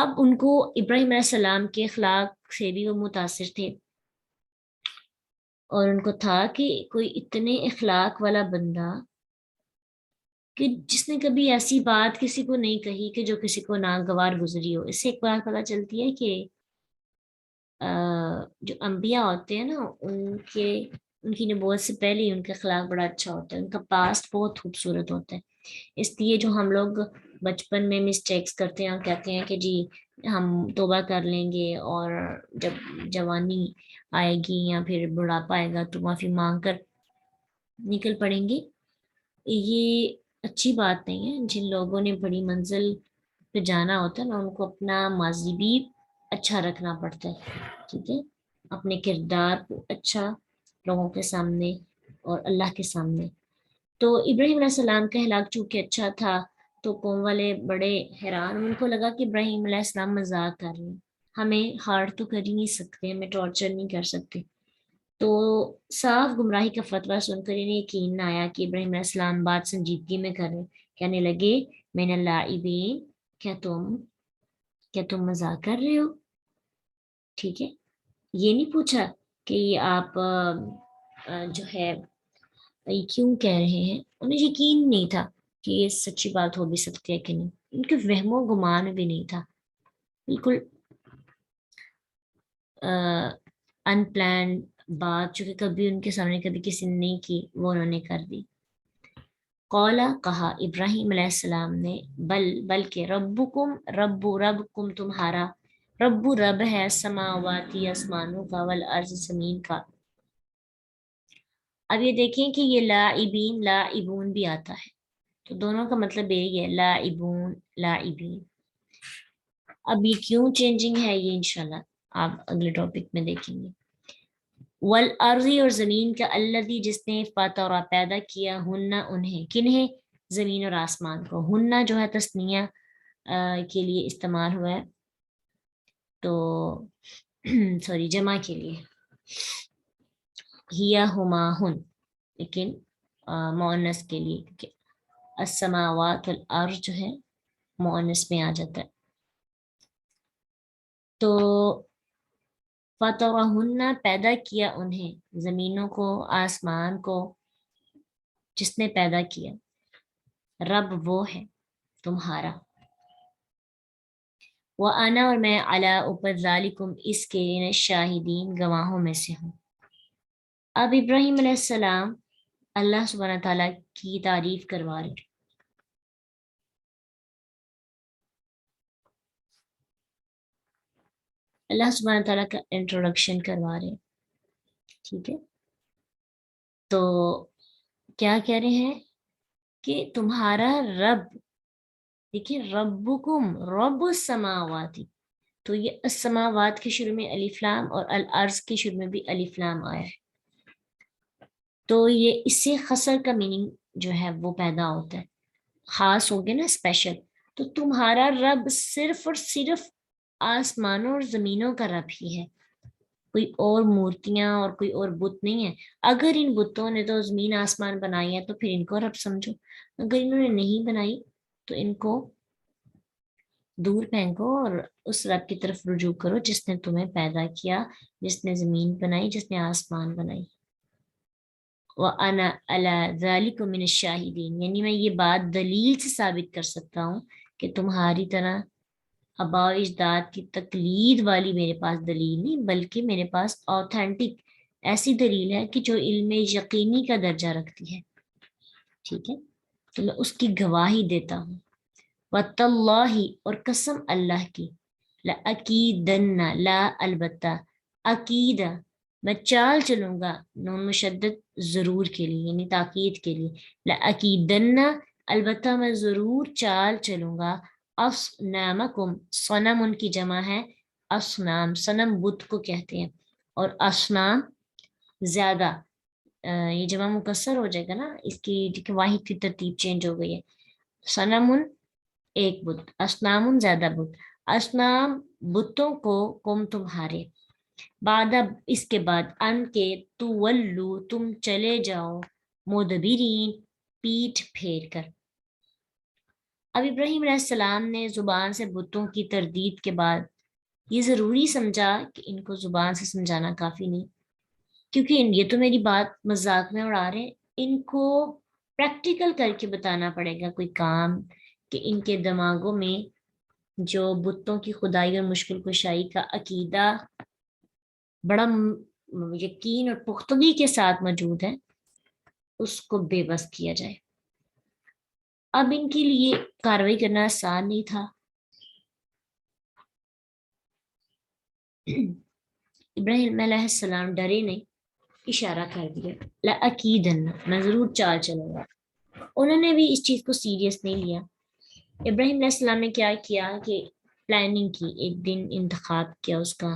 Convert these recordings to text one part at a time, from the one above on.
اب ان کو ابراہیم علیہ السلام کے اخلاق سے بھی وہ متاثر تھے، اور ان کو تھا کہ کوئی اتنے اخلاق والا بندہ کہ جس نے کبھی ایسی بات کسی کو نہیں کہی کہ جو کسی کو ناگوار گزری ہو۔ اس سے ایک بات پتہ چلتی ہے کہ جو انبیاء ہوتے ہیں نا، ان کی نبوت سے پہلے ہی ان کا اخلاق بڑا اچھا ہوتا ہے، ان کا پاسٹ بہت خوبصورت ہوتا ہے۔ اس لیے جو ہم لوگ بچپن میں مسٹیکس کرتے ہیں اور کہتے ہیں کہ جی ہم توبہ کر لیں گے اور جب جوانی آئے گی یا پھر بڑھاپا آئے گا تو معافی مانگ کر نکل پڑیں گے، یہ اچھی بات نہیں ہے۔ جن لوگوں نے بڑی منزل پہ جانا ہوتا ہے نا، ان کو اپنا ماضی بھی اچھا رکھنا پڑتا ہے، ٹھیک ہے، اپنے کردار کو اچھا لوگوں کے سامنے اور اللہ کے سامنے۔ تو ابراہیم علیہ السلام کا ہلاک چونکہ اچھا تھا تو قوم والے بڑے حیران، ان کو لگا کہ ابراہیم علیہ السلام مذاق کر رہے ہیں، ہمیں ہارٹ تو کر ہی نہیں سکتے، ہمیں ٹارچر نہیں کر سکتے۔ تو صاف گمراہی کا فتویٰ سن کر انہیں یقین نہ آیا کہ ابراہیم علیہ السلام بات سنجیدگی میں کر رہے، کہنے لگے من اللاعبین، کیا تم مذاق کر رہے ہو؟ ٹھیک ہے، یہ نہیں پوچھا کہ یہ آپ جو ہے یہ کیوں کہہ رہے ہیں، انہیں یقین نہیں تھا کہ یہ سچی بات ہو بھی سکتی ہے کہ نہیں، ان کے وہم و گمان بھی نہیں تھا، بالکل ان پلانڈ بات جو کہ کبھی ان کے سامنے کبھی کسی نے نہیں کی، وہ انہوں نے کر دی۔ قولا، کہا ابراہیم علیہ السلام نے، بلکہ ربکم، رب تمہارا، رب ہے سماواتی آسمانوں کا، والارض زمین کا۔ اب یہ دیکھیں کہ یہ لاعبین لاعبون بھی آتا ہے، تو دونوں کا مطلب یہی ہے، لاعبون لاعبین۔ اب یہ کیوں چینجنگ ہے یہ انشاءاللہ آپ اگلے ٹاپک میں دیکھیں گے۔ والارضی، اور زمین کا، الذی جس نے فطر پیدا کیا، ہننا انہیں، کنہیں، زمین اور آسمان کو۔ ہننا جو ہے تثنیہ کے لیے استعمال ہوا ہے، تو سوری جمع کے لیے ہیا ہما ہن، لیکن مؤنث کے لیے کہ السماوات والارض جو ہے مؤنث میں آ جاتا ہے۔ تو فطرہن، پیدا کیا انہیں، زمینوں کو، آسمان کو، جس نے پیدا کیا، رب وہ ہے تمہارا، وَأَنَا، اور میں، علی اوپر، ذالکم اس کے، شاہدین گواہوں میں سے ہوں۔ اب ابراہیم علیہ السلام اللہ سبحانہ تعالیٰ کی تعریف کروا رہے، اللہ سبحانہ تعالیٰ کا انٹروڈکشن کروا رہے، ٹھیک ہے۔ تو کیا کہہ رہے ہیں کہ تمہارا رب، دیکھیے ربکم، رب السماواتی، تو یہ السماوات کے شروع میں الف لام اور الارض کے شروع میں بھی الف لام آیا ہے، تو یہ اس سے خسر کا میننگ جو ہے وہ پیدا ہوتا ہے، خاص ہو گیا نا، اسپیشل۔ تو تمہارا رب صرف اور صرف آسمانوں اور زمینوں کا رب ہی ہے، کوئی اور مورتیاں اور کوئی اور بت نہیں ہے۔ اگر ان بتوں نے تو زمین آسمان بنائی ہے تو پھر ان کو رب سمجھو، اگر انہوں نے نہیں بنائی تو ان کو دور پھینکو اور اس رب کی طرف رجوع کرو جس نے تمہیں پیدا کیا، جس نے زمین بنائی، جس نے آسمان بنائی۔ وَأَنَا عَلَى ذَلِكُم مِّنَ الشَّاهِدِينَ، یعنی میں یہ بات دلیل سے ثابت کر سکتا ہوں کہ تمہاری طرح آباء و اجداد کی تقلید والی میرے پاس دلیل نہیں، بلکہ میرے پاس آتھینٹک ایسی دلیل ہے کہ جو علم یقینی کا درجہ رکھتی ہے، ٹھیک ہے، تو میں اس کی گواہی دیتا ہوں۔ وَتَاللَّهِ، اور قسم اللہ کی، لَأَكِيدَنَّ، لا البتہ، عقیدہ میں چال چلوں گا، نون مشدد ضرور کے لیے یعنی تاکید کے لیے، لَأَكِيدَنَّ، البتہ میں ضرور چال چلوں گا، اصنامکم، صنم ان کی جمع ہے اصنام، صنم بت کو کہتے ہیں، اور اصنام زیادہ، یہ جمع مکسر ہو جائے گا نا، اس کی واحد کی ترتیب چینج ہو گئی ہے، صنم ایک بت، اصنام زیادہ بت، اصنام بتوں کو، کم تمہارے، بعد اس کے بعد، ان کے، تولو تم چلے جاؤ، مدبرین پیٹھ پھیر کر، اب ابراہیم علیہ السلام نے زبان سے بتوں کی تردید کے بعد یہ ضروری سمجھا کہ ان کو زبان سے سمجھانا کافی نہیں، کیونکہ یہ تو میری بات مذاق میں اڑا رہے ہیں، ان کو پریکٹیکل کر کے بتانا پڑے گا کوئی کام، کہ ان کے دماغوں میں جو بتوں کی خدائی اور مشکل کشائی کا عقیدہ بڑا یقین اور پختگی کے ساتھ موجود ہے، اس کو بے بس کیا جائے۔ اب ان کے لیے کاروائی کرنا آسان نہیں تھا۔ ابراہیم علیہ السلام ڈرے نہیں، اشارہ کر دیا، لَأَكِيدَنَّ، میں ضرور چال چلوں گا۔ انہوں نے بھی اس چیز کو سیریس نہیں لیا۔ ابراہیم علیہ السلام نے کیا کیا کہ پلاننگ کی، ایک دن انتخاب کیا اس کا۔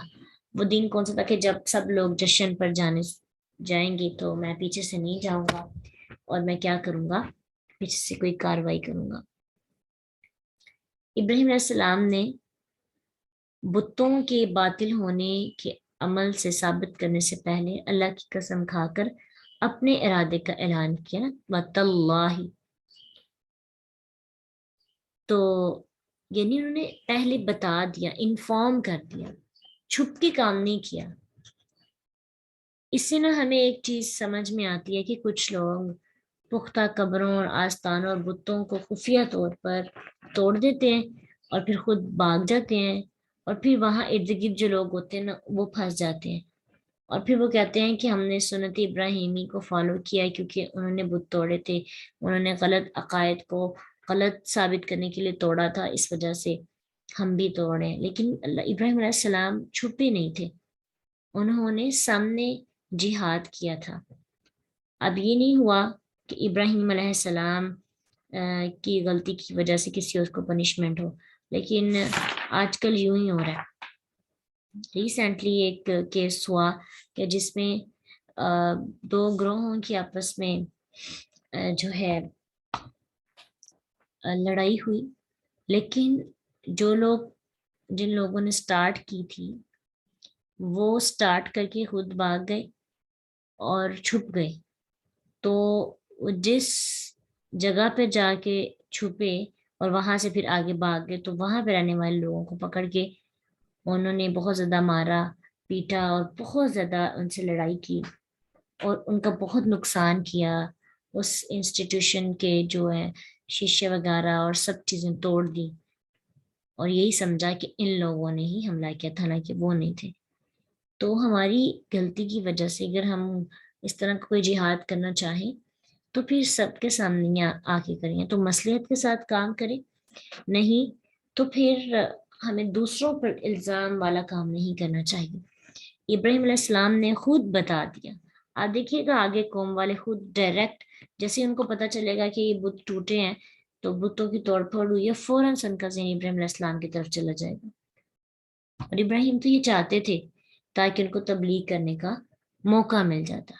وہ دن کون سا تھا کہ جب سب لوگ جشن پر جائیں گے تو میں پیچھے سے نہیں جاؤں گا، اور میں کیا کروں گا، پیچھے سے کوئی کاروائی کروں گا۔ ابراہیم علیہ السلام نے بتوں کے باطل ہونے کے عمل سے ثابت کرنے سے پہلے اللہ کی قسم کھا کر اپنے ارادے کا اعلان کیا، وَتَاللَّهِ، تو یعنی انہوں نے پہلے بتا دیا، انفارم کر دیا، چھپ کے کام نہیں کیا۔ اس سے نا ہمیں ایک چیز سمجھ میں آتی ہے کہ کچھ لوگ پختہ قبروں اور آستانوں اور بتوں کو خفیہ طور پر توڑ دیتے ہیں اور پھر خود بھاگ جاتے ہیں، اور پھر وہاں ارد گرد جو لوگ ہوتے ہیں نا وہ پھنس جاتے ہیں، اور پھر وہ کہتے ہیں کہ ہم نے سنت ابراہیمی کو فالو کیا ہے کیونکہ انہوں نے بت توڑے تھے، انہوں نے غلط عقائد کو غلط ثابت کرنے کے لیے توڑا تھا، اس وجہ سے ہم بھی توڑے۔ لیکن ابراہیم علیہ السلام چھپے نہیں تھے، انہوں نے سامنے جہاد کیا تھا۔ اب یہ نہیں ہوا کہ ابراہیم علیہ السلام کی غلطی کی وجہ سے کسی اور کو پنشمنٹ ہو، لیکن آج کل یوں ہی ہو رہا ہے۔ ریسنٹلی ایک کیس ہوا کہ جس میں دو گروہوں کی آپس میں جو ہے لڑائی ہوئی، لیکن جن لوگوں نے سٹارٹ کی تھی وہ سٹارٹ کر کے خود بھاگ گئے اور چھپ گئے، تو جس جگہ پہ جا کے چھپے اور وہاں سے پھر آگے بھاگ گئے تو وہاں پہ رہنے والے لوگوں کو پکڑ کے انہوں نے بہت زیادہ مارا پیٹا اور بہت زیادہ ان سے لڑائی کی اور ان کا بہت نقصان کیا۔ اس انسٹیٹیوشن کے جو ہے شیشے وغیرہ اور سب چیزیں توڑ دی، اور یہی سمجھا کہ ان لوگوں نے ہی حملہ کیا تھا، حالانکہ وہ نہیں تھے۔ تو ہماری غلطی کی وجہ سے اگر ہم اس طرح کا کوئی جہاد کرنا چاہیں تو پھر سب کے سامنے آ کے کریں، تو مصلحت کے ساتھ کام کریں، نہیں تو پھر ہمیں دوسروں پر الزام والا کام نہیں کرنا چاہیے۔ ابراہیم علیہ السلام نے خود بتا دیا۔ آپ دیکھیے گا آگے قوم والے خود ڈائریکٹ جیسے ان کو پتا چلے گا کہ یہ بت ٹوٹے ہیں تو بتوں کی توڑ پھوڑ ہوئی ہے، فوراً ان کا ذہن ابراہیم علیہ السلام کی طرف چلا جائے گا۔ اور ابراہیم تو یہ چاہتے تھے تاکہ ان کو تبلیغ کرنے کا موقع مل جاتا۔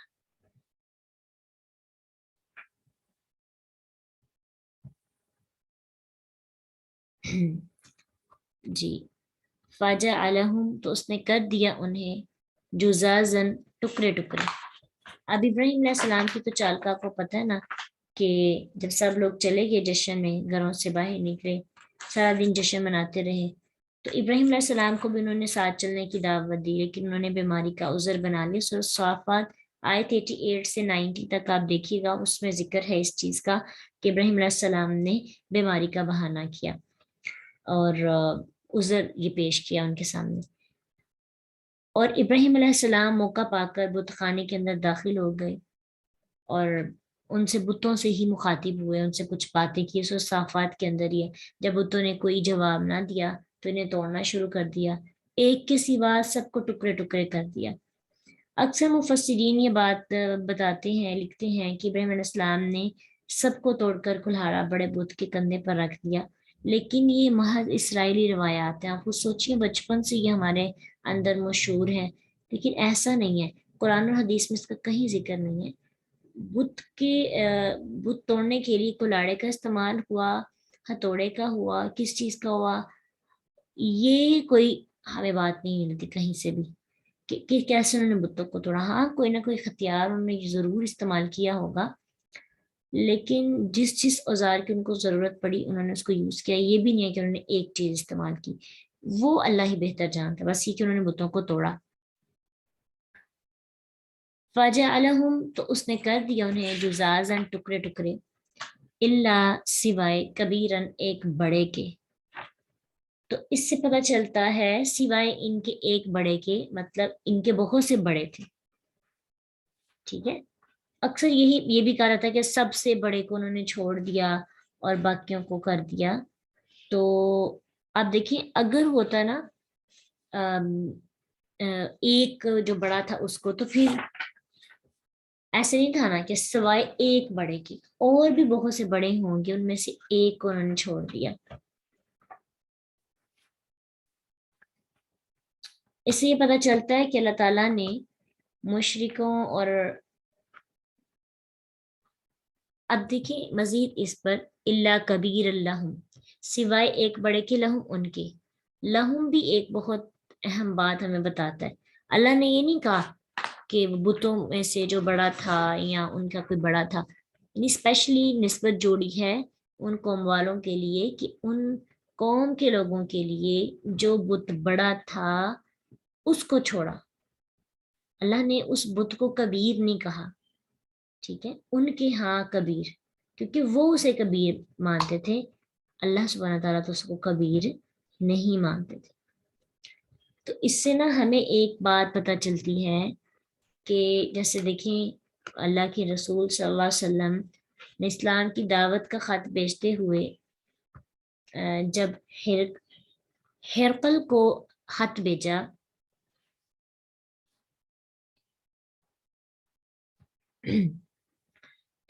جی، فَجَعَلَهُمْ، تو اس نے کر دیا انہیں جزازن، ٹکڑے ٹکڑے۔ اب ابراہیم علیہ السلام کی تو چال کا آپ کو پتہ ہے نا کہ جب سب لوگ چلے گئے جشن میں، گھروں سے باہر نکلے، سارا دن جشن مناتے رہے، تو ابراہیم علیہ السلام کو بھی انہوں نے ساتھ چلنے کی دعوت دی، لیکن انہوں نے بیماری کا عذر بنا لیا۔ سورۃ صافات آیت 88 سے 90 تک آپ دیکھیے گا، اس میں ذکر ہے اس چیز کا کہ ابراہیم علیہ السلام نے بیماری کا بہانہ کیا اور عذر یہ پیش کیا ان کے سامنے، اور ابراہیم علیہ السلام موقع پا کر بت خانے کے اندر داخل ہو گئے اور ان سے بتوں سے ہی مخاطب ہوئے، ان سے کچھ باتیں کی۔ سو صافات کے اندر یہ جب بتوں نے کوئی جواب نہ دیا تو انہیں توڑنا شروع کر دیا، ایک کے سوا سب کو ٹکڑے ٹکڑے کر دیا۔ اکثر مفسرین یہ بات بتاتے ہیں، لکھتے ہیں کہ ابراہیم علیہ السلام نے سب کو توڑ کر کلہاڑا بڑے بت کے کندھے پر رکھ دیا، لیکن یہ محض اسرائیلی روایات ہیں۔ آپ خود سوچیے، بچپن سے یہ ہمارے اندر مشہور ہے، لیکن ایسا نہیں ہے، قرآن اور حدیث میں اس کا کہیں ذکر نہیں ہے۔ بت توڑنے کے لیے کلاڑے کا استعمال ہوا، ہتھوڑے کا ہوا، کس چیز کا ہوا، یہ کوئی ہمیں بات نہیں ملتی کہیں سے بھی کہ کیسے انہوں نے بتوں کو توڑا۔ ہاں کوئی نہ کوئی ہتھیار انہوں نے ضرور استعمال کیا ہوگا، لیکن جس اوزار کی ان کو ضرورت پڑی انہوں نے اس کو یوز کیا. یہ بھی نہیں ہے کہ انہوں نے ایک چیز استعمال کی, وہ اللہ ہی بہتر جانتا ہے, بس یہ کہ انہوں نے بتوں کو توڑا. فَجَعَلَهُمْ تو اس نے کر دیا انہیں جزازاً ٹکڑے ٹکڑے, اللہ سوائے کبیرن ایک بڑے کے. تو اس سے پتہ چلتا ہے سوائے ان کے ایک بڑے کے, مطلب ان کے بہت سے بڑے تھے. ٹھیک ہے, اکثر یہ بھی کہا جاتا ہے کہ سب سے بڑے کو انہوں نے چھوڑ دیا اور باقیوں کو کر دیا. تو آپ دیکھیں اگر ہوتا نا ایک جو بڑا تھا اس کو, تو پھر ایسے نہیں تھا نا کہ سوائے ایک بڑے کی اور بھی بہت سے بڑے ہوں گے, ان میں سے ایک کو انہوں نے چھوڑ دیا. اس سے یہ پتہ چلتا ہے کہ اللہ تعالیٰ نے مشرکوں اور اب دیکھیں مزید اس پر اللہ کبیر اللہم سوائے ایک بڑے کے لہم ان کے. لہم بھی ایک بہت اہم بات ہمیں بتاتا ہے. اللہ نے یہ نہیں کہا کہ بتوں میں سے جو بڑا تھا یا ان کا کوئی بڑا تھا, یعنی اسپیشلی نسبت جوڑی ہے ان قوم والوں کے لیے کہ ان قوم کے لوگوں کے لیے جو بت بڑا تھا اس کو چھوڑا. اللہ نے اس بت کو کبیر نہیں کہا, ٹھیک ہے, ان کے ہاں کبیر, کیونکہ وہ اسے کبیر مانتے تھے. اللہ سبحانہ تعالیٰ تو اس کو کبیر نہیں مانتے تھے. تو اس سے نا ہمیں ایک بات پتہ چلتی ہے کہ جیسے دیکھیں اللہ کے رسول صلی اللہ علیہ وسلم نے اسلام کی دعوت کا خط بھیجتے ہوئے جب ہرقل کو خط بھیجا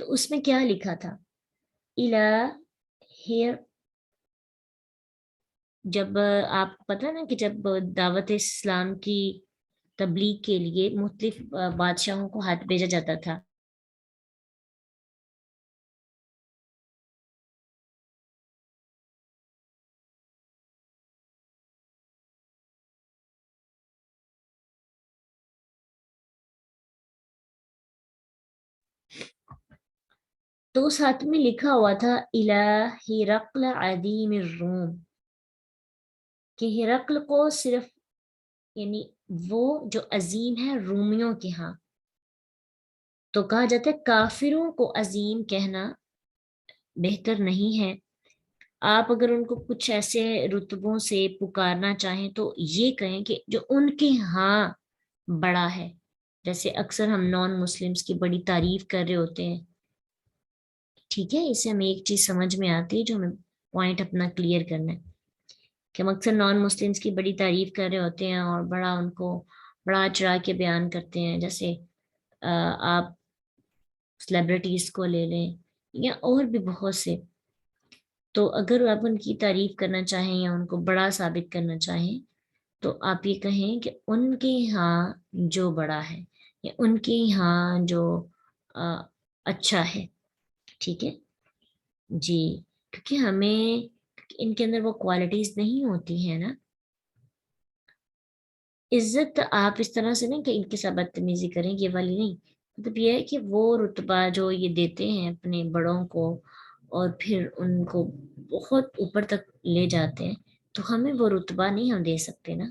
تو اس میں کیا لکھا تھا, جب آپ کو پتا نا کہ جب دعوت اسلام کی تبلیغ کے لیے مختلف بادشاہوں کو خط بھیجا جاتا تھا, تو اس خط میں لکھا ہوا تھا الہ ہرقل عظیم الروم, کہ ہرقل کو صرف یعنی وہ جو عظیم ہے رومیوں کے ہاں. تو کہا جاتا ہے کافروں کو عظیم کہنا بہتر نہیں ہے. آپ اگر ان کو کچھ ایسے رتبوں سے پکارنا چاہیں تو یہ کہیں کہ جو ان کے ہاں بڑا ہے. جیسے اکثر ہم نان مسلمز کی بڑی تعریف کر رہے ہوتے ہیں, ٹھیک ہے, اس سے ہمیں ایک چیز سمجھ میں آتی ہے جو ہمیں پوائنٹ اپنا کلیئر کرنا ہے کہ ہم اکثر نان مسلمز کی بڑی تعریف کر رہے ہوتے ہیں اور بڑا ان کو بڑا چڑھا کے بیان کرتے ہیں. جیسے آپ سیلیبریٹیز کو لے لیں یا اور بھی بہت سے, تو اگر آپ ان کی تعریف کرنا چاہیں یا ان کو بڑا ثابت کرنا چاہیں تو آپ یہ کہیں کہ ان کے ہاں جو بڑا ہے یا ان کے ہاں جو اچھا ہے. ٹھیک ہے جی, کیونکہ ہمیں ان کے اندر وہ کوالٹیز نہیں ہوتی ہیں نا. عزت آپ اس طرح سے نہیں کہ ان کے ساتھ بدتمیزی کریں, یہ والی نہیں. مطلب یہ ہے کہ وہ رتبہ جو یہ دیتے ہیں اپنے بڑوں کو اور پھر ان کو بہت اوپر تک لے جاتے ہیں, تو ہمیں وہ رتبہ نہیں ہم دے سکتے نا.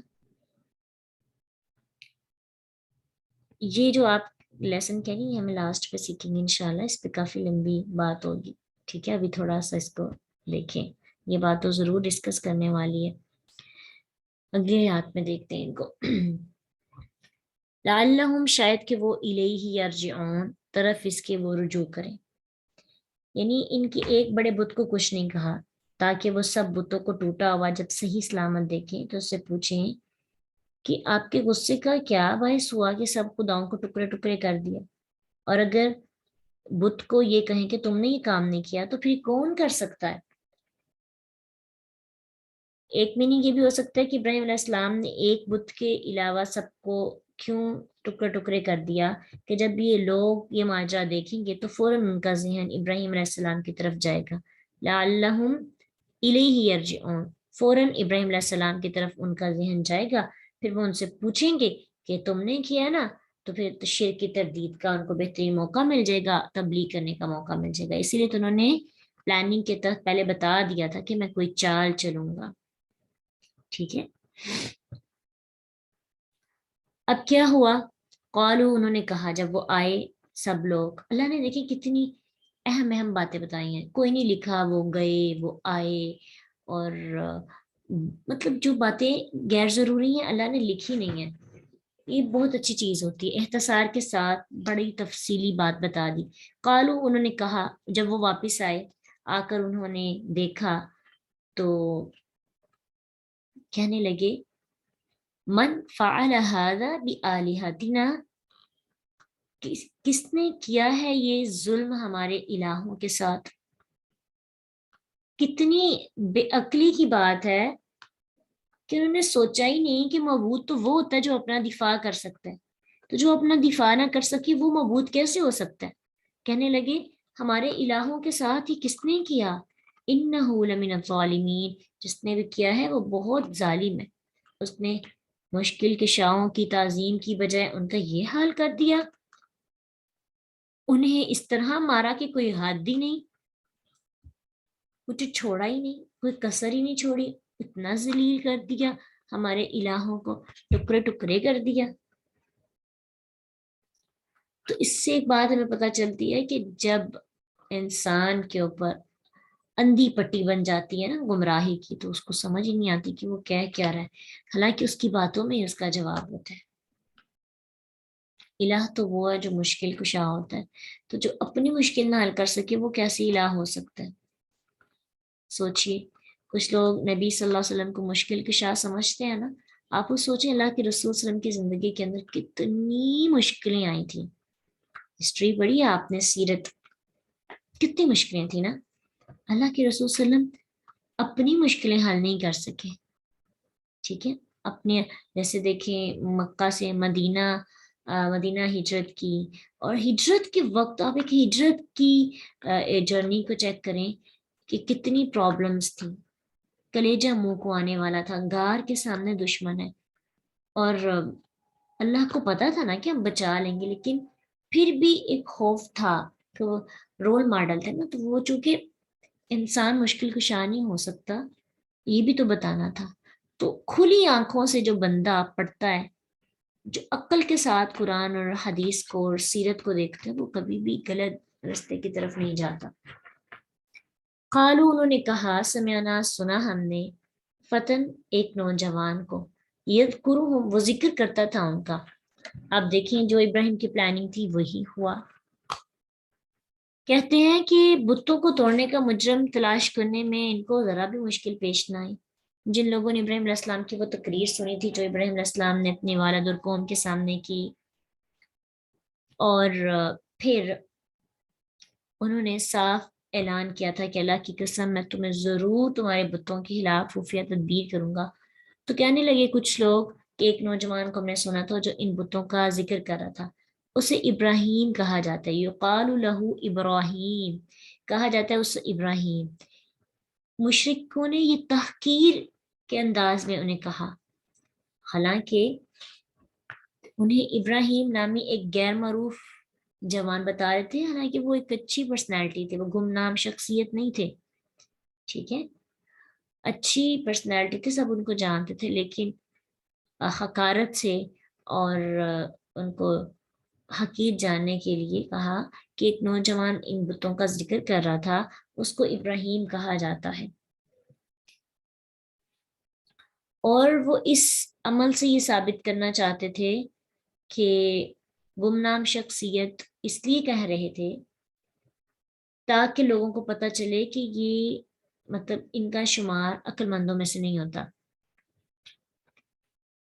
یہ جو آپ لیسن کہیں گے ہمیں لاسٹ پہ سیکھیں گے انشاءاللہ, اس پہ کافی لمبی بات ہوگی. ٹھیک ہے, ابھی تھوڑا سا اس کو دیکھیں, یہ بات تو ضرور ڈسکس کرنے والی ہے. اگلے آیات میں دیکھتے ہیں ان کو. لعلہم شاید کہ وہ الیہ یرجعون طرف اس کے وہ رجوع کریں. یعنی ان کے ایک بڑے بت کو کچھ نہیں کہا تاکہ وہ سب بتوں کو ٹوٹا ہوا جب صحیح سلامت دیکھیں تو اس سے پوچھیں کہ آپ کے غصے کا کیا باعث ہوا کہ سب خداؤں کو ٹکڑے ٹکڑے کر دیا. اور اگر بت کو یہ کہیں کہ تم نے یہ کام نہیں کیا تو پھر کون کر سکتا ہے. ایک میننگ یہ بھی ہو سکتا ہے کہ ابراہیم علیہ السلام نے ایک بت کے علاوہ سب کو کیوں ٹکڑے ٹکڑے کر دیا کہ جب یہ لوگ یہ ماجرا دیکھیں گے تو فوراً ان کا ذہن ابراہیم علیہ السلام کی طرف جائے گا. لعلہم الیہ یرجعون, فوراً ابراہیم علیہ السلام کی طرف ان کا ذہن جائے گا. پھر وہ ان سے پوچھیں گے کہ تم نے کیا نا, تو پھر تو شرک کی تردید کا ان کو بہترین موقع مل جائے گا، تبلیغ کرنے کا موقع مل جائے گا. اسی لیے تو انہوں نے پلاننگ کے تحت پہلے بتا دیا تھا کہ میں کوئی چال چلوں گا. ٹھیک ہے. اب کیا ہوا؟ قالو، انہوں نے کہا جب وہ آئے سب لوگ، اللہ نے دیکھی کتنی اہم اہم باتیں بتائی ہیں. کوئی نہیں لکھا وہ گئے وہ آئے، اور مطلب جو باتیں غیر ضروری ہیں اللہ نے لکھی نہیں ہیں. یہ بہت اچھی چیز ہوتی ہے، اختصار کے ساتھ بڑی تفصیلی بات بتا دی. قالو، انہوں نے کہا جب وہ واپس آئے، آ کر انہوں نے دیکھا تو کہنے لگے من فعل هذا بآلہتنا، کس نے کیا ہے یہ ظلم ہمارے الہوں کے ساتھ. کتنی بے عقلی کی بات ہے کہ انہوں نے سوچا ہی نہیں کہ معبود تو وہ ہوتا ہے جو اپنا دفاع کر سکتا ہے، تو جو اپنا دفاع نہ کر سکے وہ معبود کیسے ہو سکتا ہے. کہنے لگے ہمارے الہوں کے ساتھ ہی کس نے کیا، انہ لمن الظالمین، جس نے بھی کیا ہے وہ بہت ظالم ہے. اس نے مشکل کشاؤں کی تعظیم کی بجائے ان کا یہ حال کر دیا، انہیں اس طرح مارا کہ کوئی حد ہی نہیں، کچھ چھوڑا ہی نہیں، کوئی کسر ہی نہیں چھوڑی، اتنا ذلیل کر دیا، ہمارے الہوں کو ٹکڑے ٹکڑے کر دیا. تو اس سے ایک بات ہمیں پتہ چلتی ہے کہ جب انسان کے اوپر اندھی پٹی بن جاتی ہے نا گمراہی کی، تو اس کو سمجھ ہی نہیں آتی کہ وہ کہہ کیا رہا ہے، حالانکہ اس کی باتوں میں ہی اس کا جواب ہوتا ہے. الہ تو وہ ہے جو مشکل کشا ہوتا ہے، تو جو اپنی مشکل نہ حل کر سکے وہ کیسے الہ ہو سکتا ہے. سوچئے کچھ لوگ نبی صلی اللہ علیہ وسلم کو مشکل کشا سمجھتے ہیں نا. آپ وہ سوچیں اللہ کے رسول صلی اللہ علیہ وسلم کی زندگی کے اندر کتنی مشکلیں آئی تھیں. ہسٹری پڑھی ہے آپ نے، سیرت، کتنی مشکلیں تھیں نا. اللہ کے رسول صلی اللہ علیہ وسلم اپنی مشکلیں حل نہیں کر سکے. ٹھیک ہے. اپنے جیسے دیکھیں مکہ سے مدینہ ہجرت کی، اور ہجرت کے وقت آپ ایک ہجرت کی جرنی کو چیک کریں کہ کتنی پرابلمس تھیں. کلیجہ منہ کو آنے والا تھا، غار کے سامنے دشمن ہے، اور اللہ کو پتا تھا نا کہ ہم بچا لیں گے، لیکن پھر بھی ایک خوف تھا کہ وہ رول ماڈل تھے نا، تو وہ چونکہ انسان مشکل کشا نہیں ہو سکتا یہ بھی تو بتانا تھا. تو کھلی آنکھوں سے جو بندہ پڑھتا ہے، جو عقل کے ساتھ قرآن اور حدیث کو اور سیرت کو دیکھتا ہے، وہ کبھی بھی غلط راستے کی طرف نہیں جاتا. قالو، انہوں نے کہا سمعنا، سنا ہم نے، فتن، ایک نوجوان کو، یذکرہم، وہ ذکر کرتا تھا ان کا. اب دیکھیں جو ابراہیم کی پلاننگ تھی وہی ہوا. کہتے ہیں کہ بتوں کو توڑنے کا مجرم تلاش کرنے میں ان کو ذرا بھی مشکل پیش نہ آئی. جن لوگوں نے ابراہیم علیہ السلام کی وہ تقریر سنی تھی جو ابراہیم علیہ السلام نے اپنے والد اور قوم کے سامنے کی، اور پھر انہوں نے صاف اعلان کیا تھا کہ اللہ کی قسم میں تمہیں ضرور تمہارے بتوں کے خلاف خفیہ تدبیر کروں گا. تو کہنے لگے کچھ لوگ کہ ایک نوجوان کو ہم نے سنا تھا جو ان بتوں کا ذکر کر رہا تھا، اسے ابراہیم کہا جاتا ہے. یقال لہ ابراہیم، کہا جاتا ہے اس ابراہیم. مشرکوں نے یہ تحقیر کے انداز میں انہیں کہا، حالانکہ انہیں ابراہیم نامی ایک غیر معروف جوان بتا رہے تھے، حالانکہ وہ ایک اچھی پرسنالٹی تھے، وہ گمنام شخصیت نہیں تھے. ٹھیک ہے، اچھی پرسنالٹی تھی، سب ان کو جانتے تھے، لیکن حقارت سے اور ان کو حقیر جاننے کے لیے کہا کہ ایک نوجوان ان بتوں کا ذکر کر رہا تھا، اس کو ابراہیم کہا جاتا ہے. اور وہ اس عمل سے یہ ثابت کرنا چاہتے تھے کہ گمنام شخصیت اس لیے کہہ رہے تھے تاکہ لوگوں کو پتہ چلے کہ یہ مطلب ان کا شمار عقل مندوں میں سے نہیں ہوتا.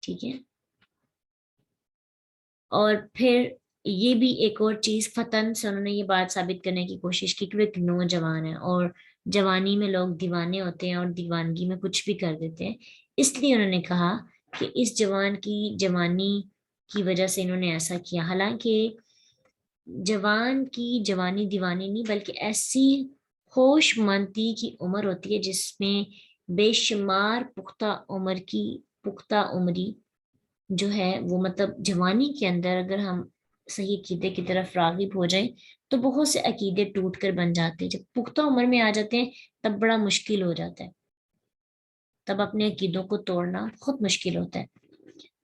ٹھیک ہے. اور پھر یہ بھی ایک اور چیز، فتن سے انہوں نے یہ بات ثابت کرنے کی کوشش کی کہ وہ ایک نوجوان ہے، اور جوانی میں لوگ دیوانے ہوتے ہیں اور دیوانگی میں کچھ بھی کر دیتے ہیں، اس لیے انہوں نے کہا کہ اس جوان کی جوانی کی وجہ سے انہوں نے ایسا کیا. حالانکہ جوان کی جوانی دیوانی نہیں، بلکہ ایسی ہوش مندی کی عمر ہوتی ہے جس میں بے شمار پختہ عمری جو ہے وہ مطلب جوانی کے اندر اگر ہم صحیح عقیدے کی طرف راغب ہو جائیں تو بہت سے عقیدے ٹوٹ کر بن جاتے ہیں. جب پختہ عمر میں آ جاتے ہیں تب بڑا مشکل ہو جاتا ہے، تب اپنے عقیدوں کو توڑنا بہت مشکل ہوتا ہے.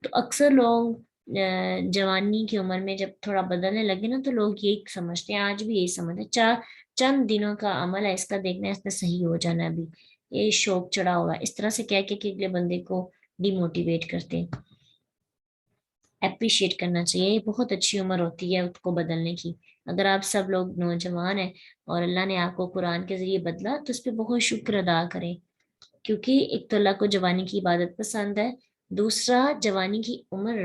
تو اکثر لوگ جوانی کی عمر میں جب تھوڑا بدلنے لگے نا تو لوگ یہی سمجھتے ہیں، آج بھی یہی سمجھتے ہیں، چند دنوں کا عمل ہے، اس کا دیکھنا ہے، اس نے صحیح ہو جانا ہے، ابھی یہ شوق چڑھا ہوا ہے، اس طرح سے کہہ کے کہ اگلے بندے کو ڈی موٹیویٹ کرتے ہیں. اپریشیٹ کرنا چاہیے، یہ بہت اچھی عمر ہوتی ہے اس کو بدلنے کی. اگر آپ سب لوگ نوجوان ہیں اور اللہ نے آپ کو قرآن کے ذریعے بدلا تو اس پہ بہت شکر ادا کریں، کیونکہ ایک تو اللہ کو جوانی کی عبادت پسند ہے، دوسرا جوانی کی عمر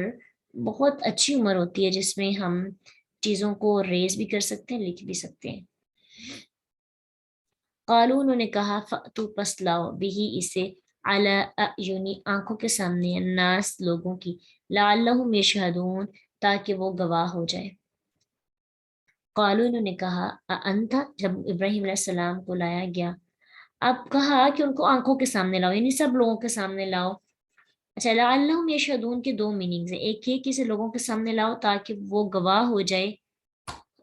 بہت اچھی عمر ہوتی ہے جس میں ہم چیزوں کو ریز بھی کر سکتے ہیں، لکھ بھی سکتے ہیں. قالو، انہوں نے کہا، فَأْتُوا، پس لاؤ، بِهِ، اسے، علی اعین، آنکھوں کے سامنے، الناس، لوگوں کی، لعلہم یشہدون، تاکہ وہ گواہ ہو جائے. قالو، انہوں نے کہا، اانت، جب ابراہیم علیہ السلام کو لایا گیا، اب کہا کہ ان کو آنکھوں کے سامنے لاؤ، یعنی سب لوگوں کے سامنے لاؤ. اچھا، لعلہم یشہدون کے دو میننگز ہیں، ایک یہ کہ اسے لوگوں کے سامنے لاؤ تاکہ وہ گواہ ہو جائے،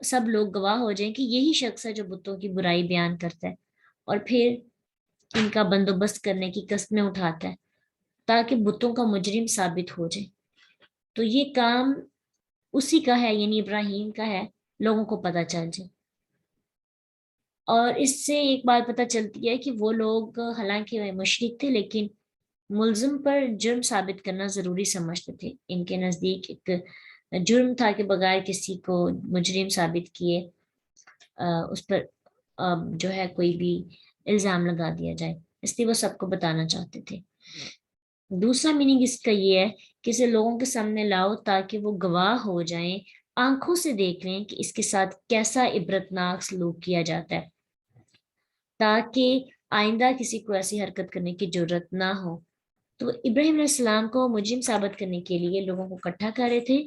سب لوگ گواہ ہو جائیں کہ یہی شخص ہے جو بتوں کی برائی بیان کرتا ہے اور پھر ان کا بندوبست کرنے کی قسمیں اٹھاتا ہے تاکہ بتوں کا مجرم ثابت ہو جائے. تو یہ کام اسی کا ہے، یعنی ابراہیم کا ہے، لوگوں کو پتہ چل جائے. اور اس سے ایک بات پتہ چلتی ہے کہ وہ لوگ حالانکہ وہ مشرک تھے لیکن ملزم پر جرم ثابت کرنا ضروری سمجھتے تھے. ان کے نزدیک ایک جرم تھا کہ بغیر کسی کو مجرم ثابت کیے اس پر جو ہے کوئی بھی الزام لگا دیا جائے، اس لیے وہ سب کو بتانا چاہتے تھے. دوسرا میننگ اس کا یہ ہے کہ اسے لوگوں کے سامنے لاؤ تاکہ وہ گواہ ہو جائیں، آنکھوں سے دیکھ لیں کہ اس کے ساتھ کیسا عبرتناک سلوک کیا جاتا ہے تاکہ آئندہ کسی کو ایسی حرکت کرنے کی جرت نہ ہو. تو ابراہیم علیہ السلام کو مجرم ثابت کرنے کے لیے لوگوں کو اکٹھا کر رہے تھے،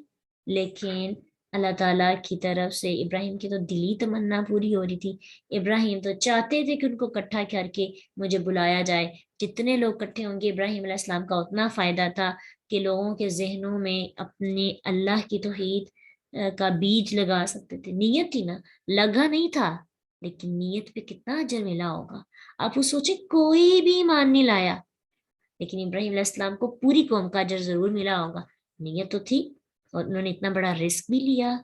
لیکن اللہ تعالیٰ کی طرف سے ابراہیم کی تو دلی تمنا پوری ہو رہی تھی. ابراہیم تو چاہتے تھے کہ ان کو اکٹھا کر کے مجھے بلایا جائے، جتنے لوگ اکٹھے ہوں گے ابراہیم علیہ السلام کا اتنا فائدہ تھا کہ لوگوں کے ذہنوں میں اپنے اللہ کی توحید کا بیج لگا سکتے تھے. نیت تھی نا، لگا نہیں تھا لیکن نیت پہ کتنا اجر ملا ہوگا. آپ وہ سوچیں، کوئی بھی ایمان نہیں لایا لیکن ابراہیم علیہ السلام کو پوری قوم کا اجر ضرور ملا ہوگا. نیت تو تھی اور انہوں نے اتنا بڑا رسک بھی لیا.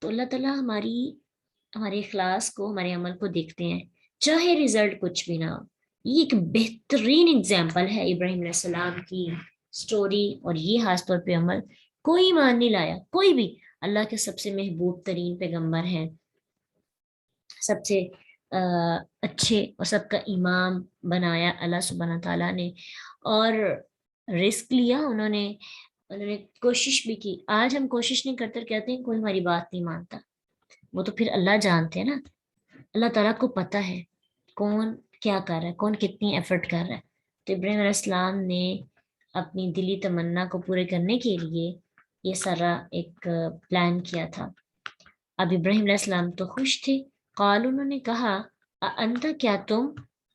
تو اللہ تعالیٰ ہمارے اخلاص کو، ہمارے عمل کو دیکھتے ہیں، چاہے رزلٹ کچھ بھی نہ ہو. یہ ایک بہترین اگزامپل ہے ابراہیم علیہ السلام کی سٹوری، اور یہ خاص طور پہ عمل. کوئی ایمان نہیں لایا، کوئی بھی. اللہ کے سب سے محبوب ترین پیغمبر ہیں، سب سے اچھے اور سب کا امام بنایا اللہ سبحانہ تعالیٰ نے، اور رسک لیا انہوں نے کوشش بھی کی. آج ہم کوشش نہیں کرتے، کہتے ہیں کوئی ہماری بات نہیں مانتا. وہ تو پھر اللہ جانتے ہیں نا، اللہ تعالیٰ کو پتہ ہے کون کیا کر رہا ہے، کون کتنی ایفرٹ کر رہا ہے. تو ابراہیم علیہ السلام نے اپنی دلی تمنا کو پورے کرنے کے لیے یہ سارا ایک پلان کیا تھا. اب ابراہیم علیہ السلام تو خوش تھے. قال، انہوں نے کہا، انت، کیا تم،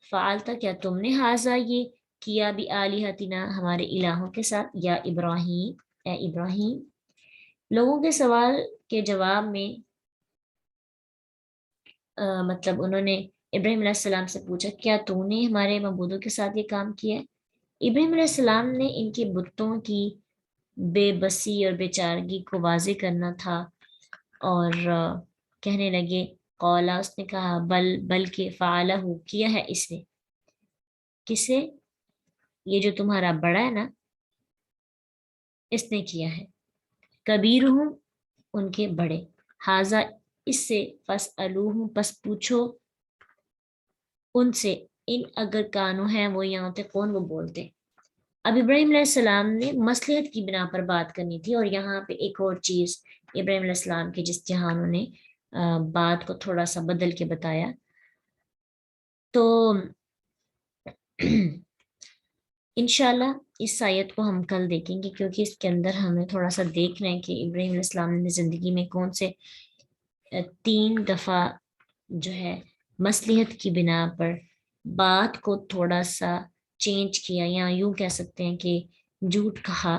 فعلتا، کیا تم نے، حاضہ یہ کیا، بھی آلہتنا، ہمارے الہوں کے ساتھ، یا ابراہیم، اے ابراہیم. لوگوں کے سوال کے جواب میں مطلب انہوں نے ابراہیم علیہ السلام سے پوچھا، کیا تو نے ہمارے معبودوں کے ساتھ یہ کام کیا ہے؟ ابراہیم علیہ السلام نے ان کے بتوں کی بے بسی اور بے چارگی کو واضح کرنا تھا، اور کہنے لگے، قولا، اس نے کہا، بلکہ فعلہ، کیا ہے اس نے. کسے؟ یہ جو تمہارا بڑا ہے نا، اس نے کیا ہے. کبیرہم، ان کے بڑے، حاضہ، اس سے، فاسألوہم، پس پوچھو ان سے، ان اگر کانو ہیں وہ ینطقون، وہ بولتے. اب ابراہیم علیہ السلام نے مصلحت کی بنا پر بات کرنی تھی، اور یہاں پہ ایک اور چیز ابراہیم علیہ السلام کی جس جہاں انہوں نے بات کو تھوڑا سا بدل کے بتایا. تو انشاءاللہ اس آیت کو ہم کل دیکھیں گے، کیونکہ اس کے اندر ہمیں تھوڑا سا دیکھنا ہے کہ ابراہیم علیہ السلام نے زندگی میں کون سے 3 دفعہ جو ہے مصلحت کی بنا پر بات کو تھوڑا سا چینج کیا، یا یوں کہہ سکتے ہیں کہ جھوٹ کہا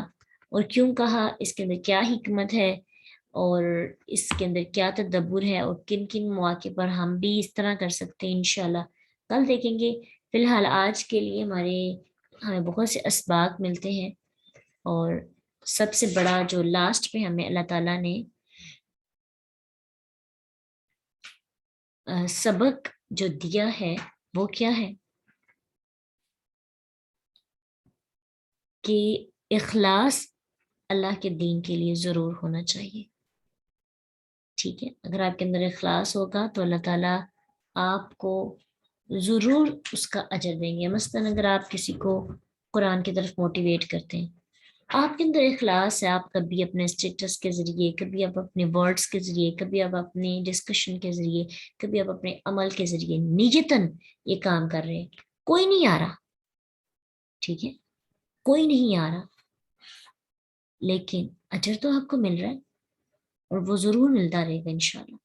اور کیوں کہا، اس کے اندر کیا حکمت ہے، اور اس کے اندر کیا تدبر ہے، اور کن کن مواقع پر ہم بھی اس طرح کر سکتے ہیں انشاءاللہ کل دیکھیں گے۔ فی الحال آج کے لیے ہمیں بہت سے اسباق ملتے ہیں، اور سب سے بڑا جو لاسٹ پہ ہمیں اللہ تعالیٰ نے سبق جو دیا ہے وہ کیا ہے کہ اخلاص اللہ کے دین کے لیے ضرور ہونا چاہیے۔ ٹھیک ہے، اگر آپ کے اندر اخلاص ہوگا تو اللہ تعالیٰ آپ کو ضرور اس کا اجر دیں گے۔ مثلاً اگر آپ کسی کو قرآن کی طرف موٹیویٹ کرتے ہیں، آپ کے اندر اخلاص ہے، آپ کبھی اپنے اسٹیٹس کے ذریعے، کبھی آپ اپنے ورڈز کے ذریعے، کبھی آپ اپنے ڈسکشن کے ذریعے، کبھی آپ اپنے عمل کے ذریعے نیجتاً یہ کام کر رہے ہیں، کوئی نہیں آ رہا، ٹھیک ہے، کوئی نہیں آ رہا، لیکن اجر تو آپ کو مل رہا ہے، اور وہ ضرور ملتا رہے گا انشاءاللہ۔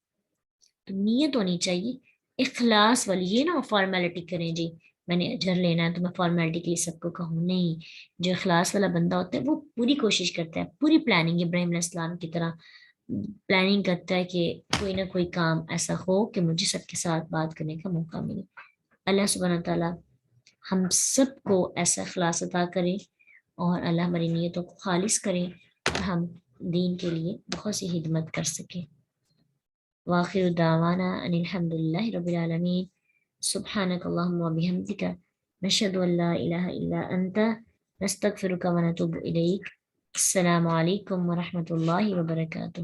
تو نیت ہونی چاہیے اخلاص والی، یہ نا فارمیلٹی کریں جی میں نے اجر لینا ہے تو میں فارمیلٹی کے لیے سب کو کہوں، نہیں، جو اخلاص والا بندہ ہوتا ہے وہ پوری کوشش کرتا ہے، پوری پلاننگ ابراہیم علیہ السلام کی طرح پلاننگ کرتا ہے کہ کوئی نہ کوئی کام ایسا ہو کہ مجھے سب کے ساتھ بات کرنے کا موقع ملے۔ اللہ سبحانہ تعالیٰ ہم سب کو ایسا اخلاص عطا کرے، اور اللہ ہماری نیتوں کو خالص کرے، اور ہم دین کے لیے بہت سی خدمت کر سکیں۔ وآخر دعوانا ان الحمد للہ رب العالمین، سبحانک اللہم وبحمدک، نشہد ان لا الہ الا انت، نستغفرک ونتوب الیک۔ السلام علیکم ورحمۃ اللہ وبرکاتہ۔